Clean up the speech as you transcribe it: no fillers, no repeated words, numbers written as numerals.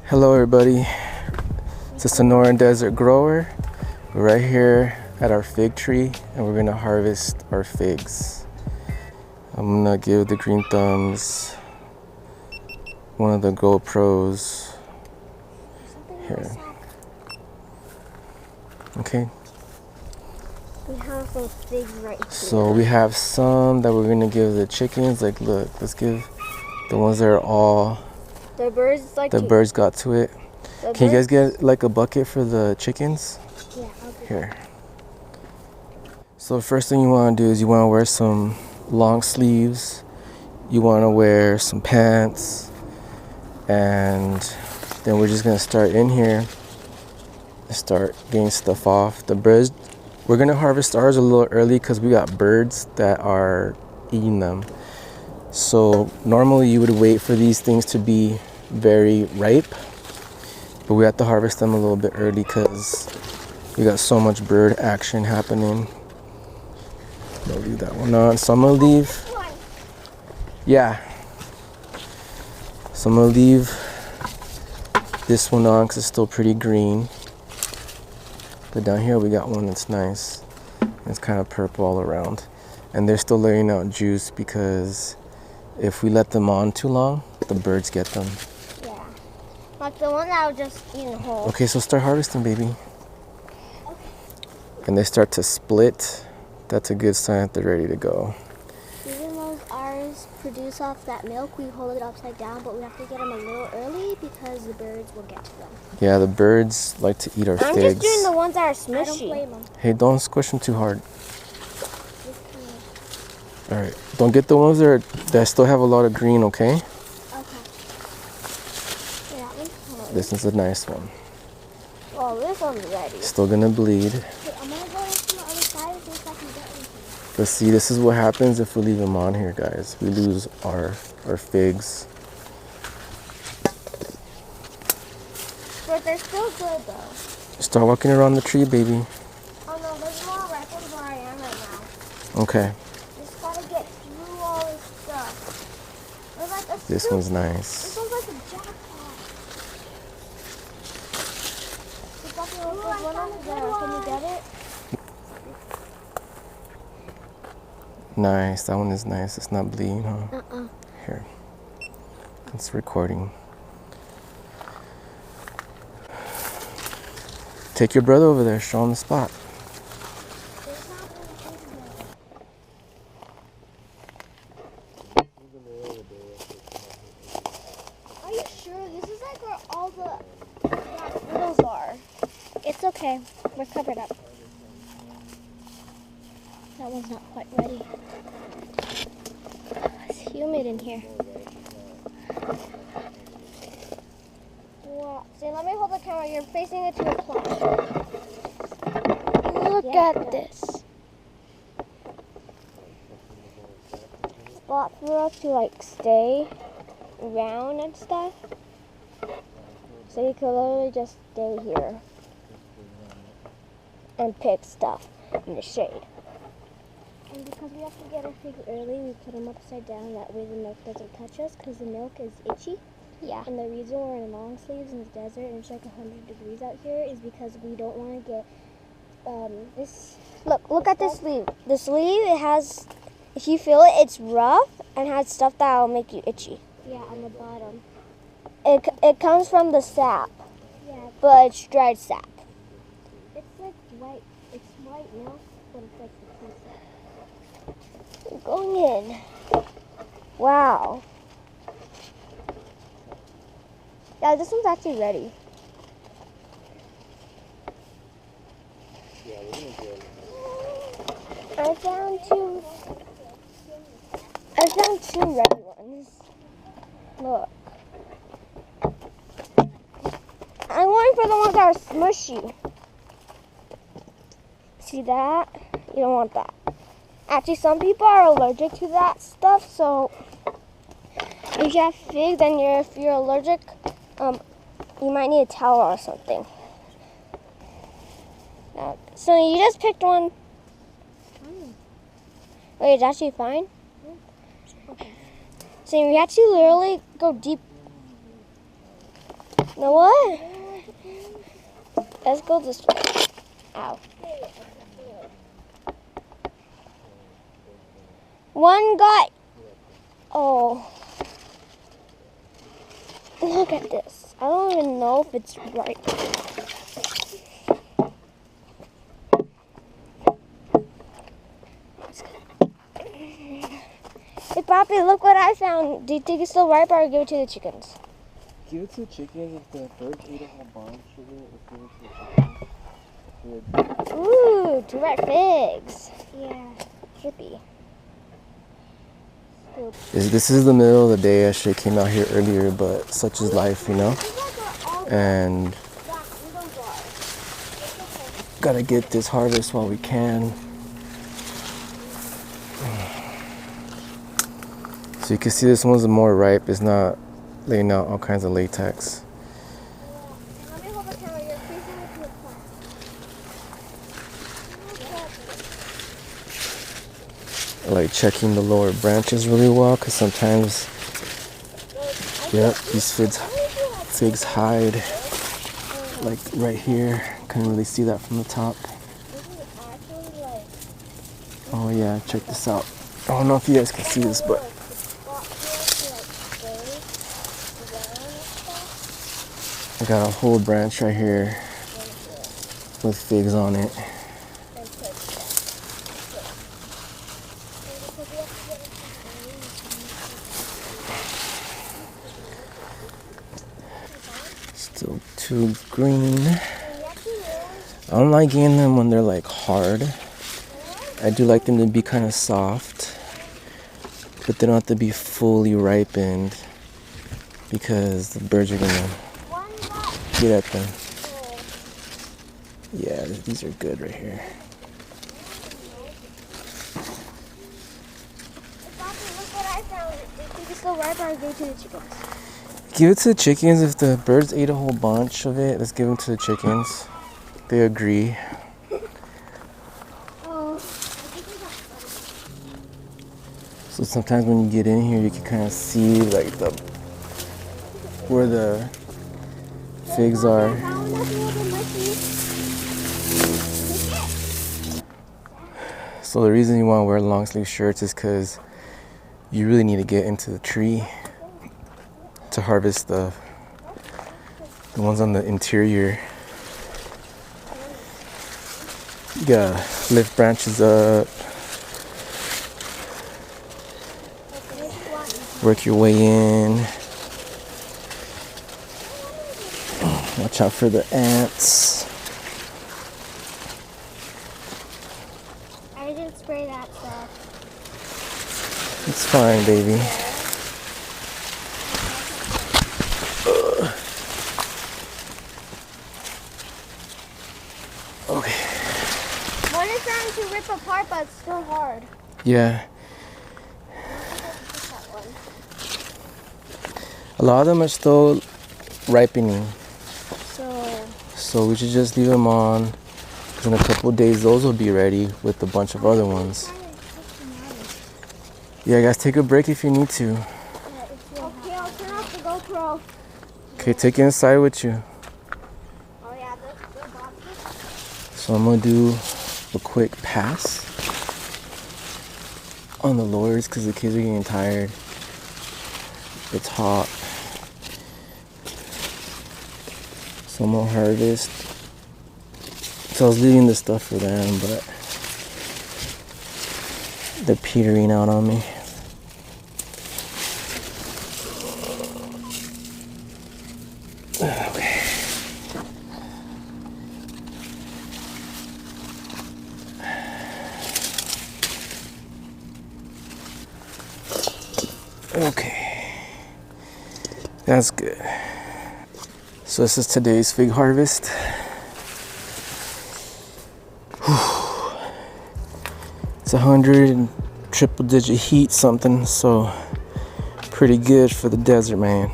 Hello everybody, it's a Sonoran Desert grower. We're right here at our fig tree and we're gonna harvest our figs. I'm gonna give the green thumbs one of the GoPros here. Okay. We have some figs right here. So we have some that we're gonna give the chickens. Like, look, let's give the ones that are all. The birds like the birds got to it. Can you guys get like a bucket for the chickens? Yeah, I'll do here. So the first thing you want to do is you want to wear some long sleeves. You want to wear some pants, and then we're just gonna start in here and start getting stuff off. The birds, we're gonna harvest ours a little early because we got birds that are eating them. So normally you would wait for these things to be very ripe, but we have to harvest them a little bit early because we got so much bird action happening. I'll leave that one on. So I'm gonna leave. Yeah. So I'm gonna leave this one on because it's still pretty green. But down here we got one that's nice. It's kind of purple all around, and they're still laying out juice because if we let them on too long, the birds get them. Yeah. Like the one that was just eating whole. Okay, so start harvesting, baby. Okay. And they start to split. That's a good sign that they're ready to go. Even though ours produce off that milk, we hold it upside down, but we have to get them a little early because the birds will get to them. Yeah, the birds like to eat our figs. I'm just doing the ones that are smushy. I don't blame them. Hey, don't squish them too hard. All right, don't get the ones that still have a lot of green, okay? Okay. Yeah, this is a nice one. Oh, this one's ready. Still gonna bleed. Okay, I'm gonna go into the other side and see if I can get anything. But see, this is what happens if we leave them on here, guys. We lose our figs. But they're still good, though. Start walking around the tree, baby. Oh no, there's more ripens where I am right now. Okay. Just gotta get through all this stuff. There's like a This one's nice. This one's like a jackpot. There's one over there. Can you get it? Nice. That one is nice. It's not bleeding, huh? Here. It's recording. Take your brother over there. Show him the spot. Are you sure? This is like where all the fiddles are. It's okay. We're covered up. That one's not quite ready. It's humid in here. Wow. See, let me hold the camera. You're facing it to a plant. Look at this. Spot for us to like stay around and stuff. So you could literally just stay here and pick stuff in the shade. And because we have to get our figs early, we put them upside down. That way the milk doesn't touch us because the milk is itchy. Yeah. And the reason we're in long sleeves in the desert and it's like 100 degrees out here is because we don't want to get this. Look at this sleeve. The sleeve, it has, if you feel it, it's rough and has stuff that will make you itchy. Yeah, on the bottom. It comes from the sap. Yeah. But it's dried sap. It's like white. It's white milk, but it's like the pea sap. We're going in. Wow. Yeah, this one's actually ready. Yeah, we're gonna do it. I found two ready ones. Look. I'm going for the ones that are smushy. See that? You don't want that. Actually, some people are allergic to that stuff, so if you have figs and if you're allergic, you might need a towel or something. So you just picked one. Wait, it's actually fine? Okay. So you have to literally go deep know what? Let's go this way. Ow. One got. Oh. Look at this. I don't even know if it's right. Hey, Poppy, look what I found. Do you think it's still ripe or give it to the chickens? Give it to the chickens. If the birds ate a whole bunch of it, give it to the chickens. Ooh, 2 ripe figs. Yeah. Trippy. This is the middle of the day. I should have came out here earlier, but such is life, you know? And gotta get this harvest while we can. So you can see this one's more ripe. It's not laying out all kinds of latex. I like checking the lower branches really well, because sometimes, yep, these figs hide like right here. Couldn't really see that from the top. Oh yeah, check this out. I don't know if you guys can see this, but I got a whole branch right here with figs on it. Still too green. I don't like eating them when they're like hard. I do like them to be kind of soft, but they don't have to be fully ripened because the birds are gonna get at them. Yeah, these are good right here. Look what I found. Do you think it's still ripe or give it to the chickens? Give it to the chickens. If the birds ate a whole bunch of it, let's give them to the chickens. They agree. So sometimes when you get in here, you can kind of see like where the figs are. So the reason you want to wear long sleeve shirts is because you really need to get into the tree to harvest the ones on the interior. You gotta lift branches up, work your way in. Watch out for the ants. I didn't spray that stuff. It's fine, baby. Okay. One is starting to rip apart, but it's still hard. Yeah. A lot of them are still ripening. So we should just leave them on. Because in a couple of days, those will be ready with a bunch of other ones. Yeah, guys, take a break if you need to. Okay, I'll turn off the GoPro. Okay, take it inside with you. Oh yeah, that's good, Bob. So I'm going to do a quick pass on the lures because the kids are getting tired. It's hot. So I'm going to harvest. So I was leaving this stuff for them, but they're petering out on me. Okay. Okay. That's good. So this is today's fig harvest. Whew. It's 100 and triple digit heat something, so pretty good for the desert, man.